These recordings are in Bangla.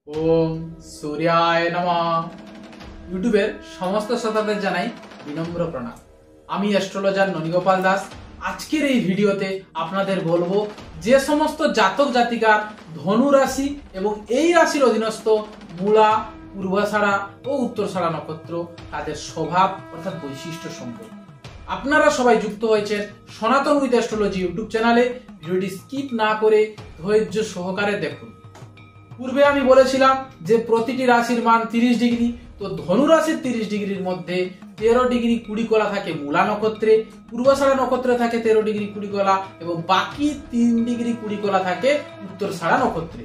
ওম সূর্যায় নমঃ। ইউটিউবের সমস্ত শ্রোতাদের জানাই বিনম্র প্রণাম। আমি অ্যাস্ট্রোলজার ননীগোপাল দাস। আজকের এই ভিডিওতে আপনাদের বলবো যে সমস্ত জাতক জাতিকার ধনু রাশি এবং এই রাশির অধীনস্থ মূলা, পূর্বাষাঢ়া ও উত্তরষাঢ়া নক্ষত্র তাদের স্বভাব অর্থাৎ বৈশিষ্ট্য সম্পর্কে। আপনারা সবাই যুক্ত হয়েছেন সনাতন উইথ অ্যাস্ট্রোলজি ইউটিউব চ্যানেলে। ভিডিওটি স্কিপ না করে ধৈর্য সহকারে দেখুন। পূর্বে আমি বলেছিলাম যে প্রতিটি রাশির মান 30 ডিগ্রি। তো ধনু রাশির 30 ডিগ্রির মধ্যে 13 ডিগ্রি 20 কলা থাকে মূলা নক্ষত্রে, পূর্বাষাঢ়া নক্ষত্রে থাকে 13 ডিগ্রি 20 কলা এবং বাকি 3 ডিগ্রি 20 কলা থাকে উত্তরষাঢ়া নক্ষত্রে।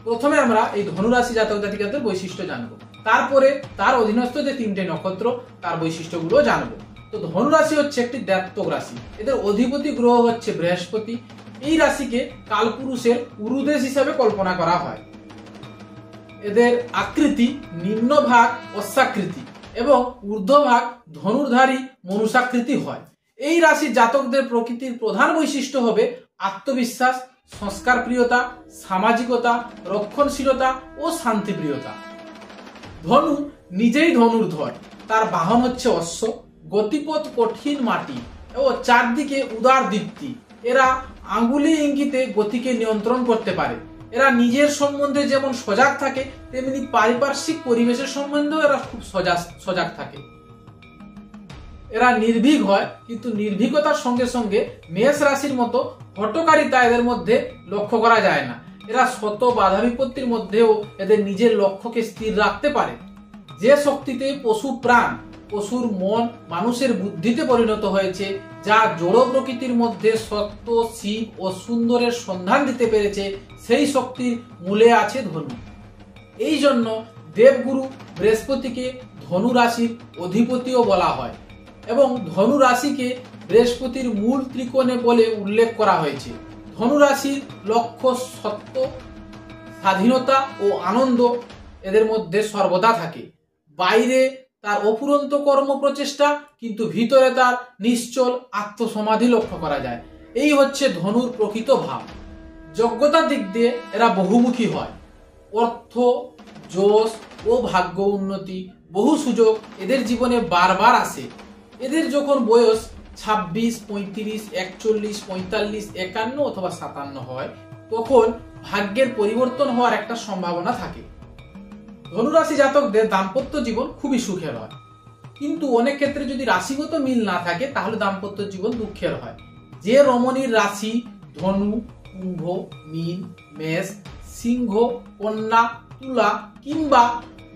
প্রথমে আমরা এই ধনু রাশি জাতক জাতিকাদের বৈশিষ্ট্য জানবো, তারপরে তার অধীনস্থ যে 3টে নক্ষত্র তার বৈশিষ্ট্যগুলো জানবো। তো ধনু রাশি হচ্ছে একটি দ্ব্যর্থক রাশি। এদের অধিপতি গ্রহ হচ্ছে বৃহস্পতি। এই রাশিকে কালপুরুষের উরুদেশ হিসাবে কল্পনা করা হয়। এদের আকৃতি নিম্নভাগ অশ্বাকৃতি এবং ঊর্ধ্বভাগ ধনুর্ধারী মনুষাকৃতি হয়। এই রাশির জাতকদের প্রকৃতির প্রধান বৈশিষ্ট্য হবে আত্মবিশ্বাস, সংস্কার প্রিয়তা, সামাজিকতা, রক্ষণশীলতা ও শান্তিপ্রিয়তা। ধনু নিজেই ধনুর্ধর, তার বাহন হচ্ছে অশ্ব, গতিপথ কঠিন মাটি ও চারদিকে উদার দীপ্তি। এরা আঙ্গুলি ইঙ্গিতে গতিকে নিয়ন্ত্রণ করতে পারে। এরা নিজের সম্বন্ধে যেমন সজাগ থাকে তেমনি পারিপার্শ্বিক পরিবেশের সম্বন্ধেও এরা খুব সজাগ থাকে। এরা নির্ভীক হয়, কিন্তু নির্ভীকতার সঙ্গে সঙ্গে মেষ রাশির মতো হঠকারিতা এদের মধ্যে লক্ষ্য করা যায় না। এরা শত বাধা বিপত্তির মধ্যেও এদের নিজের লক্ষ্যকে স্থির রাখতে পারে। যে শক্তিতে পশু প্রাণ, পশুর মন মানুষের বুদ্ধিতে পরিণত হয়েছে, যা জড় প্রকৃতির মধ্যে সত্য, শিব ও সুন্দরের সন্ধান দিতে পেরেছে, সেই শক্তির মূলে আছে ধনু। এই জন্য দেবগুরু বৃহস্পতিকে ধনু রাশির অধিপতিও বলা হয় এবং ধনু রাশিকে বৃহস্পতির মূল ত্রিকোণে বলে উল্লেখ করা হয়েছে। ধনু রাশির লক্ষ্য সত্য, স্বাধীনতা ও আনন্দ এদের মধ্যে সর্বদা থাকে। বাইরে তার অফুরন্ত কর্ম প্রচেষ্টা, কিন্তু ভিতরে তার নিশ্চল আত্মসমাধি লক্ষ্য করা যায়। এই হচ্ছে ধনুর প্রকৃত ভাব। যোগ্যতার দিক দিয়ে এরা বহুমুখী হয়। অর্থ, যশ ও ভাগ্য উন্নতি, বহু সুযোগ এদের জীবনে বারবার আসে। এদের যখন বয়স 26, 35, 41, 45, 51 অথবা 57 হয়, তখন ভাগ্যের পরিবর্তন হওয়ার একটা সম্ভাবনা থাকে। ধনুরাশি জাতকদের দাম্পত্য জীবন খুবই সুখের হয়, কিন্তু অনেক ক্ষেত্রে যদি রাশিগত মিল না থাকে তাহলে দাম্পত্য জীবন দুঃখের হয়। যে রমণীর রাশি ধনু, কুম্ভ, মীন, মেষ, সিংহ, কন্যা, তুলা কিংবা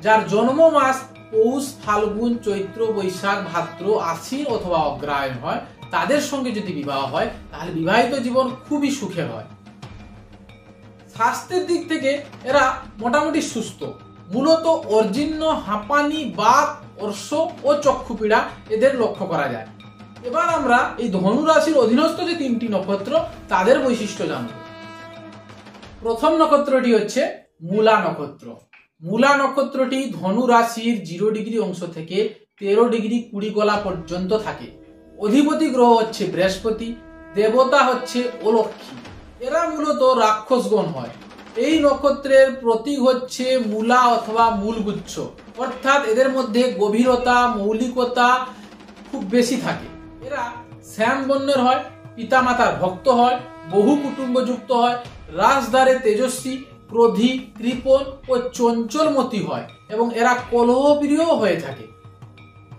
যার জন্ম মাস পৌষ, ফাল্গুন, চৈত্র, বৈশাখ, ভাদ্র, আশ্বিন অথবা অগ্রহায়ণ হয়, তাদের সঙ্গে যদি বিবাহ হয় তাহলে বিবাহিত জীবন খুবই সুখের হয়। স্বাস্থ্যের দিক থেকে এরা মোটামুটি সুস্থ। মূলত অর্জিন্য, হাঁপানি, বাত, অর্শ ও চক্ষুপীড়া এদের লক্ষ্য করা যায়। এবার আমরা এই ধনু রাশির অধীনস্থ যে 3টি নক্ষত্র তাদের বৈশিষ্ট্য জানব। প্রথম নক্ষত্রটি হচ্ছে মূলা নক্ষত্র। মূলা নক্ষত্রটি ধনু রাশির 0 ডিগ্রি অংশ থেকে 13 ডিগ্রি 20 কলা পর্যন্ত থাকে। অধিপতি গ্রহ হচ্ছে বৃহস্পতি, দেবতা হচ্ছে অলক্ষ্মী। এরা মূলত রাক্ষসগণ হয়। এই নক্ষত্রের প্রতীক হচ্ছে মূলা অথবা মূলগুচ্ছ, অর্থাৎ এদের মধ্যে গভীরতা, মৌলিকতা খুব বেশি থাকে। এরা শ্যাম বর্ণের হয়, পিতামাতার ভক্ত হয়, বহু কুটুম্বযুক্ত হয়, রাজদ্বারে তেজস্বী, ক্রোধী, কৃপণ ও চঞ্চলমতি হয় এবং এরা কলহপ্রিয় হয়ে থাকে।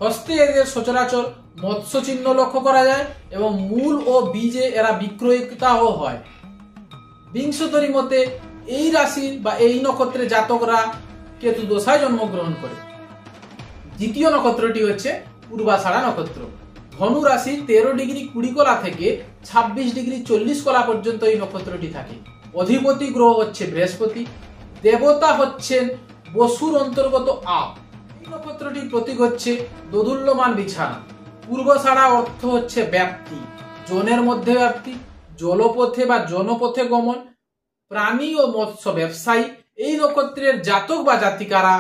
হস্তে এদের সচরাচর মৎস্য চিহ্ন লক্ষ্য করা যায় এবং মূল ও বীজে এরা বিক্রয়িতাও হয়। বিংশতরী মতে এই রাশি বা এই নক্ষত্রের জাতকরা কেতু দশায় জন্মগ্রহণ করে। দ্বিতীয় নক্ষত্রটি হচ্ছে পূর্বাষাঢ়া নক্ষত্র। ধনু রাশি 13 ডিগ্রি 20 কলা থেকে 26 ডিগ্রি 40 কলা পর্যন্ত এই নক্ষত্রটি থাকে। অধিপতি গ্রহ হচ্ছে বৃহস্পতি, দেবতা হচ্ছেন বসুর অন্তর্গত আপ। এই নক্ষত্রটির প্রতীক হচ্ছে দোদুল্যমান বিছানা। পূর্বাষাঢ়া অর্থ হচ্ছে ব্যাপ্তি, জনের মধ্যে ব্যাপ্তি, জলপথে বা জনপথে গমন, প্রাণী ও মৎস্য ব্যবসায়ী। এই নক্ষত্রের জাতক বা জাতিকারা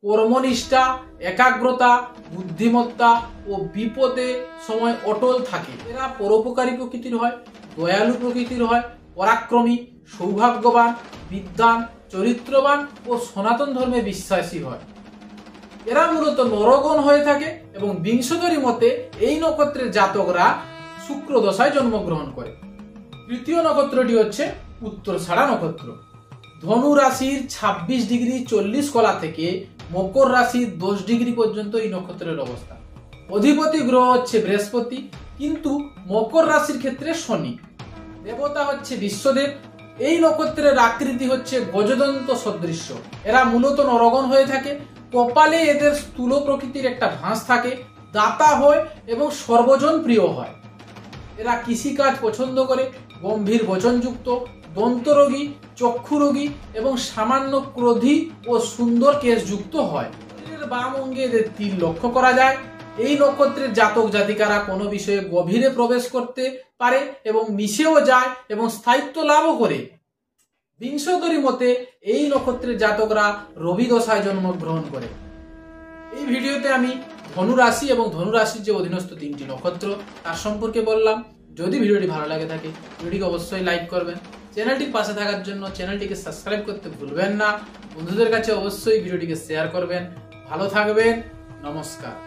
কর্মনিষ্ঠা, একাগ্রতা, বুদ্ধিমত্তা ও বিপদে সময় অটল থাকে। এরা পরোপকারী প্রকৃতির হয়, দয়ালু প্রকৃতির হয়, পরাক্রমী, সৌভাগ্যবান, বিদ্বান, চরিত্রবান ও সনাতন ধর্মে বিশ্বাসী হয়। এরা মূলত নরগণ হয়ে থাকে এবং বিংশোদরী মতে এই নক্ষত্রের জাতকরা শুক্র দশায় জন্মগ্রহণ করে। তৃতীয় নক্ষত্রটি হচ্ছে উত্তরছাড়া নক্ষত্র। ধনু রাশির 26 ডিগ্রি 40 কলা থেকে মকর রাশির 10 ডিগ্রি পর্যন্ত এই নক্ষত্রের অবস্থান। অধিপতি গ্রহ হচ্ছে বৃহস্পতি, কিন্তু মকর রাশির ক্ষেত্রে শনি। দেবতা হচ্ছে বিশ্বদেব। এই নক্ষত্রের আকৃতি হচ্ছে গজদন্ত সদৃশ্য। এরা মূলত নরগণ হয়ে থাকে। কপালে এদের স্থূল প্রকৃতির একটা ভাঁজ থাকে, দাতা হয় এবং সর্বজন প্রিয় হয়। এরা কৃষিকাজ পছন্দ করে, গম্ভীর বচনযুক্ত, দন্তরোগী, চক্ষু রোগী এবং সামান্য ক্রোধী ও সুন্দর কেশযুক্ত হয়। শরীরের বাম অঙ্গে এদের তীর লক্ষ্য করা যায়। এই নক্ষত্রের জাতক জাতিকারা কোনো বিষয়ে গভীরে প্রবেশ করতে পারে এবং মিশেও যায় এবং স্থায়িত্ব লাভও করে। বিংশোদরী মতে এই নক্ষত্রের জাতকরা রবি দশায় জন্মগ্রহণ করে। এই ভিডিওতে আমি ধনু রাশি এবং ধনু রাশির যে অধীনস্থ 3টি নক্ষত্র তার সম্পর্কে বললাম। যদি ভিডিওটি ভালো লাগে থাকে ভিডিওটিকে অবশ্যই লাইক করবেন। চ্যানেলটির পাশে থাকার জন্য চ্যানেলটিকে সাবস্ক্রাইব করতে ভুলবেন না। বন্ধুদের কাছে অবশ্যই ভিডিওটিকে শেয়ার করবেন। ভালো থাকবেন। নমস্কার।